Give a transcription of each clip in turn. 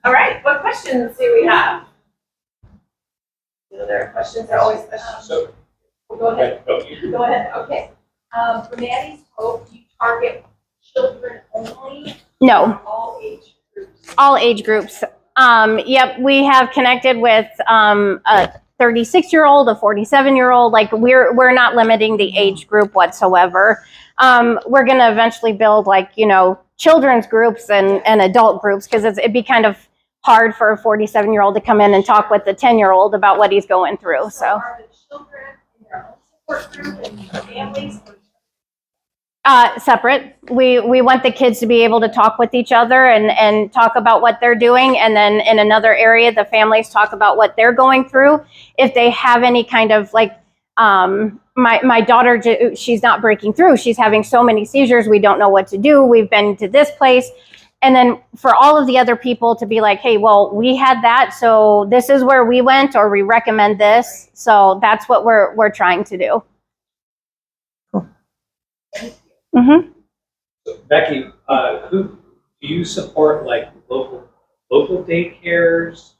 All right, what questions do we have? There are questions, there are always questions. So, go ahead. Go ahead. Okay. For MadHope, do you target children only? No. All age groups? All age groups. Yep, we have connected with a 36-year-old, a 47-year-old. Like we're not limiting the age group whatsoever. We're going to eventually build children's groups and adult groups, because it'd be kind of hard for a 47-year-old to come in and talk with the 10-year-old about what he's going through. So are the children in their own support group and families? Separate. We want the kids to be able to talk with each other and talk about what they're doing. And then in another area, the families talk about what they're going through. If they have any kind of my daughter, she's not breaking through. She's having so many seizures. We don't know what to do. We've been to this place. And then for all of the other people to be like, hey, well, we had that, so this is where we went, or we recommend this. So that's what we're trying to do. Cool. Mm-hmm. So Becky, who do you support, like local daycares,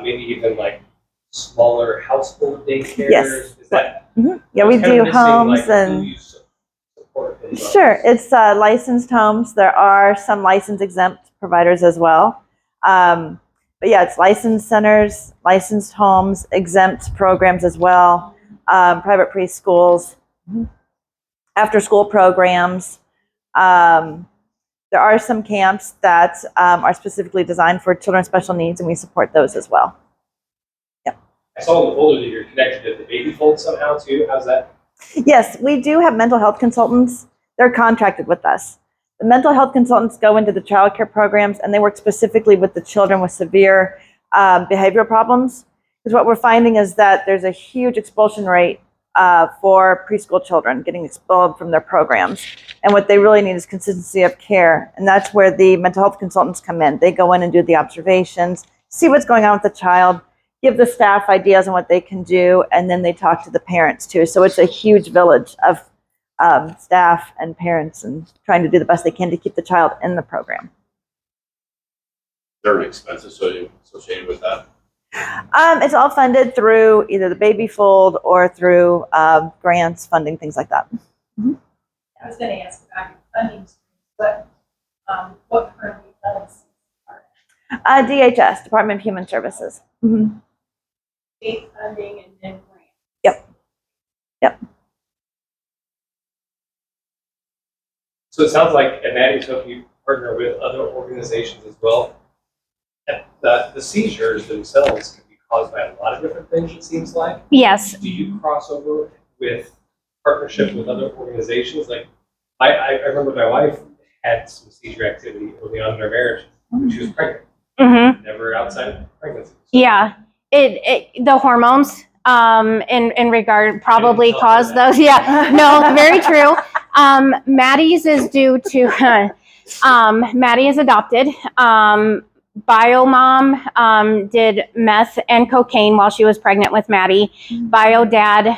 maybe even like smaller household daycares? Yes. Is that yeah, we do homes who you support sure, it's licensed homes. There are some license exempt providers as well. But yeah, it's licensed centers, licensed homes, exempt programs as well, private preschools, after school programs. There are some camps that are specifically designed for children with special needs, and we support those as well. Yeah. I saw in the folder that you're connected to the baby fold somehow too. How's that? Yes, we do have mental health consultants. They're contracted with us. The mental health consultants go into the child care programs, and they work specifically with the children with severe behavioral problems. Because what we're finding is that there's a huge expulsion rate for preschool children getting expelled from their programs. And what they really need is consistency of care. And that's where the mental health consultants come in. They go in and do the observations, see what's going on with the child, give the staff ideas on what they can do, and then they talk to the parents too. So it's a huge village of staff and parents, and trying to do the best they can to keep the child in the program. Is there an expense associated with that? It's all funded through either the baby fold or through grants, funding, things like that. Mm-hmm. I was going to ask about your funding streams, but what currently funds are DHS, Department of Human Services. Mm-hmm. state funding and then grants? Yep. Yep. So it sounds like at MadHope you partner with other organizations as well. And the seizures themselves can be caused by a lot of different things, it seems like. Yes. Do you cross over with partnership with other organizations? Like, I remember my wife had some seizure activity early on in her marriage when she was pregnant. Mm-hmm. Never outside of pregnancy. So yeah, the hormones in regard probably cause those. Yeah, no, very true. Maddie's is due to Maddie is adopted. Bio mom did meth and cocaine while she was pregnant with Maddie. Bio dad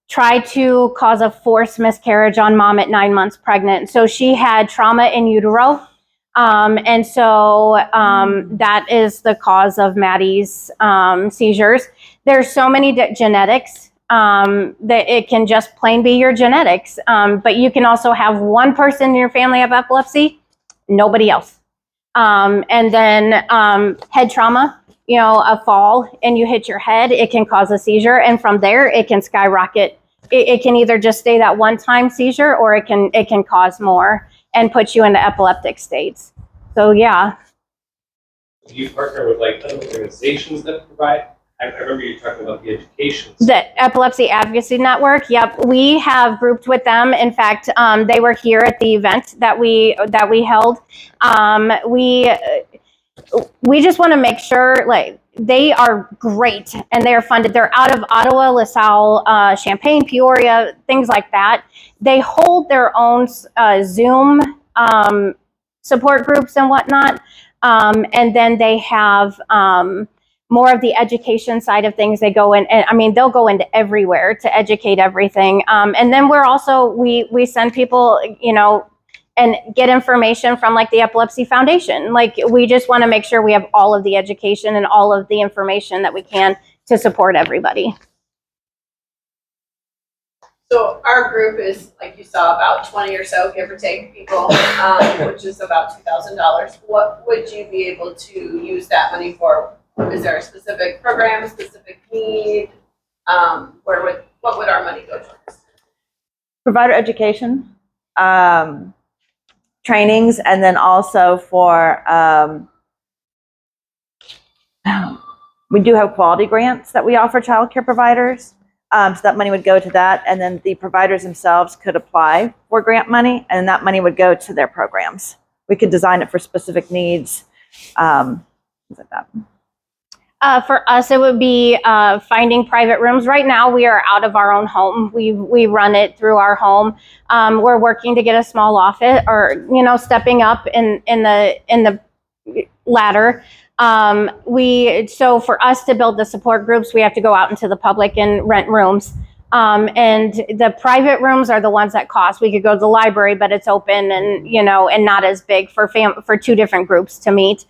tried to cause a forced miscarriage on mom at 9 months pregnant. So she had trauma in utero. And so that is the cause of Maddie's seizures. There's so many genetics that it can just plain be your genetics. But you can also have one person in your family have epilepsy, nobody else. And then head trauma, a fall and you hit your head, it can cause a seizure. And from there, it can skyrocket. It can either just stay that one-time seizure, or it can cause more and put you into epileptic states. So yeah. Do you partner with like other organizations that provide? I remember you talking about the education. The Epilepsy Advocacy Network. Yep, we have grouped with them. In fact, they were here at the event that we held. We just want to make sure, like, they are great and they are funded. They're out of Ottawa, LaSalle, Champaign, Peoria, things like that. They hold their own Zoom support groups and whatnot. And then they have more of the education side of things. They go in, and I mean, they'll go into everywhere to educate everything. And then we're also, we send people, and get information from like the Epilepsy Foundation. Like we just want to make sure we have all of the education and all of the information that we can to support everybody. So our group is, like you saw, about 20 or so, give or take, people, which is about $2,000. What would you be able to use that money for? Is there a specific program, a specific need? What would our money go towards? Provider education, trainings, and then also for, we do have quality grants that we offer childcare providers. So that money would go to that, and then the providers themselves could apply for grant money, and that money would go to their programs. We could design it for specific needs, things like that. For us, it would be finding private rooms. Right now, we are out of our own home. We run it through our home. We're working to get a small office, or stepping up in the ladder. So for us to build the support groups, we have to go out into the public and rent rooms. And the private rooms are the ones that cost. We could go to the library, but it's open and and not as big for two different groups to meet.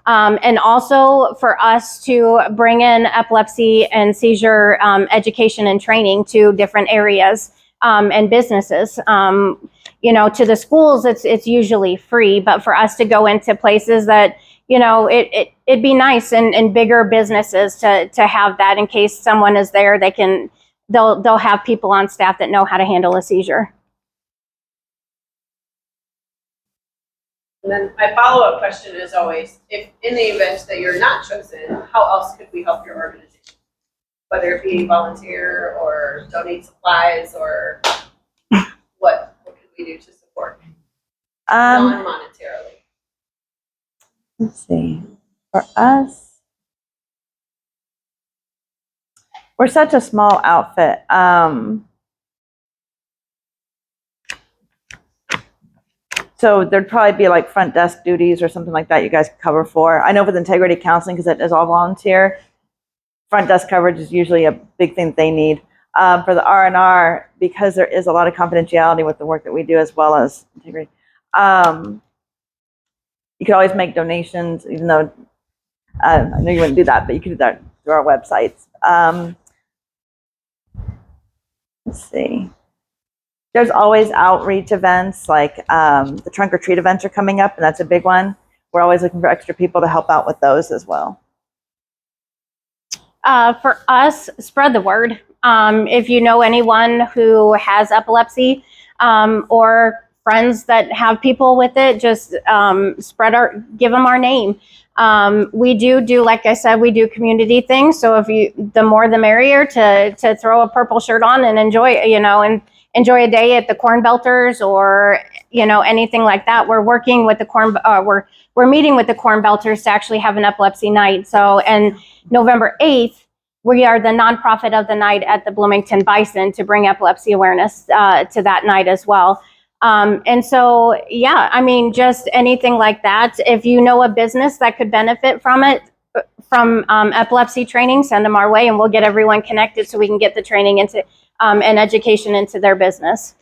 And also for us to bring in epilepsy and seizure education and training to different areas and businesses. To the schools, it's usually free, but for us to go into places that it'd be nice and bigger businesses to have that in case someone is there, they'll have people on staff that know how to handle a seizure. And then my follow-up question is always, if in the event that you're not chosen, how else could we help your organization? Whether it be volunteer or donate supplies, or what could we do to support non-monetarily? Let's see. For us, we're such a small outfit. So there'd probably be like front desk duties or something like that you guys could cover for. I know with integrity counseling, because it is all volunteer, front desk coverage is usually a big thing that they need. For the R&R, because there is a lot of confidentiality with the work that we do as well as integrity, you could always make donations, even though I know you wouldn't do that, but you could do that through our websites. Let's see. There's always outreach events, like the trunk or treat events are coming up, and that's a big one. We're always looking for extra people to help out with those as well. For us, spread the word. If you know anyone who has epilepsy or friends that have people with it, just give them our name. We do, like I said, we do community things. So the more the merrier to throw a purple shirt on and enjoy, and enjoy a day at the Corn Belters or, anything like that. We're working with the we're meeting with the Corn Belters to actually have an epilepsy night. So, and November 8th, we are the nonprofit of the night at the Bloomington Bison to bring epilepsy awareness to that night as well. And so, yeah, I mean, just anything like that. If you know a business that could benefit from it, from epilepsy training, send them our way and we'll get everyone connected so we can get the training into and education into their business.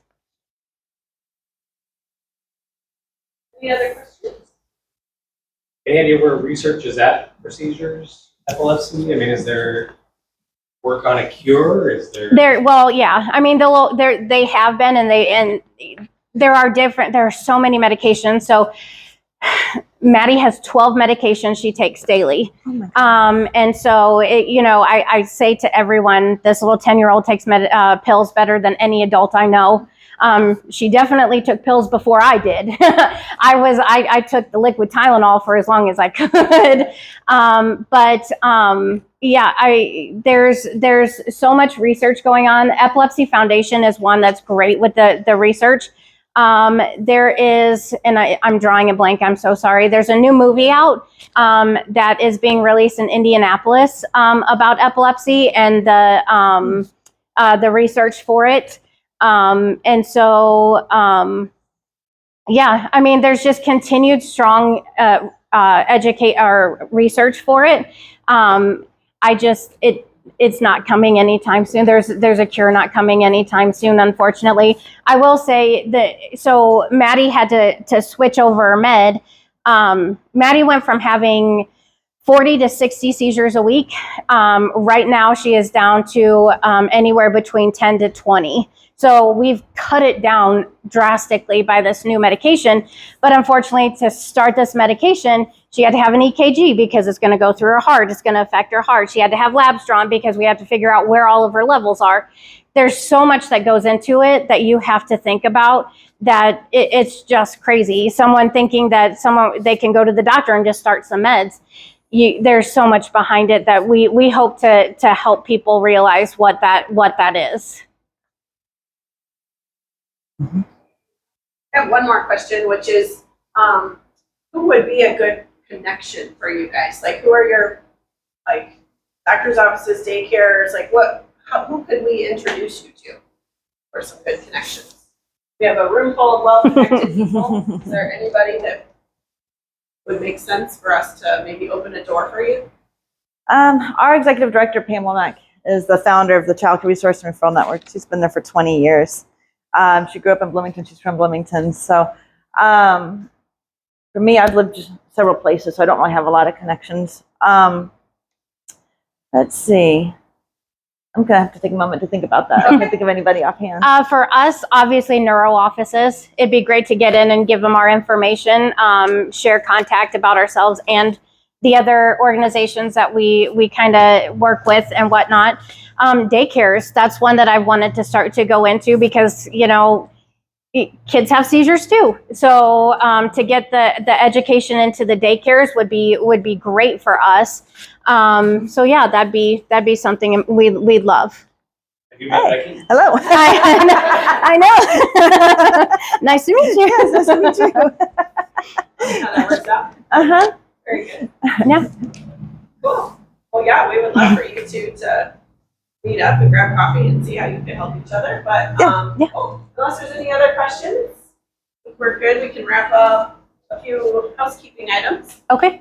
Any other questions? Any idea where research is at for seizures, epilepsy? I mean, is there work on a cure? Is there? Well, yeah. I mean, they have been, and there are so many medications. So Maddie has 12 medications she takes daily. Oh my God. And so, I say to everyone, this little 10-year-old takes pills better than any adult I know. She definitely took pills before I did. I took the liquid Tylenol for as long as I could. There's so much research going on. Epilepsy Foundation is one that's great with the research. There is, and I'm drawing a blank, I'm so sorry. There's a new movie out that is being released in Indianapolis about epilepsy and the research for it. Yeah, I mean, there's just continued strong research for it. it's not coming anytime soon. There's a cure not coming anytime soon, unfortunately. I will say that, so Maddie had to switch over med. Maddie went from having 40 to 60 seizures a week. Right now she is down to anywhere between 10 to 20. So we've cut it down drastically by this new medication. But unfortunately, to start this medication, she had to have an EKG because it's going to go through her heart. It's going to affect her heart. She had to have labs drawn because we have to figure out where all of her levels are. There's so much that goes into it that you have to think about, that it's just crazy. Someone thinking that they can go to the doctor and just start some meds. There's so much behind it that we hope to help people realize what that is. I have one more question, which is, who would be a good connection for you guys? Like, who are your, like, doctor's offices, daycares, like who could we introduce you to for some good connections? We have a room full of well-connected people. Is there anybody that would make sense for us to maybe open a door for you? Our executive director, Pam Womack, is the founder of the Child Care Resource and Referral Network. She's been there for 20 years. She grew up in Bloomington. She's from Bloomington. So for me, I've lived several places, so I don't really have a lot of connections. Let's see. I'm going to have to take a moment to think about that. I can't think of anybody offhand. For us, obviously, neuro offices. It'd be great to get in and give them our information, share contact about ourselves and the other organizations that we kind of work with and whatnot. Daycares, that's one that I wanted to start to go into because, you know, kids have seizures too. So to get the education into the daycares would be great for us. So yeah, that'd be something we'd love. Have you met Becky? Hello. I know. Nice to meet you. Yes, nice to meet you. How that works out? Uh-huh. Very good. Yeah. Cool. Well, yeah, we would love for you two to meet up and grab coffee and see how you can help each other. But Yeah. Unless there's any other questions, if we're good. We can wrap up a few housekeeping items. Okay.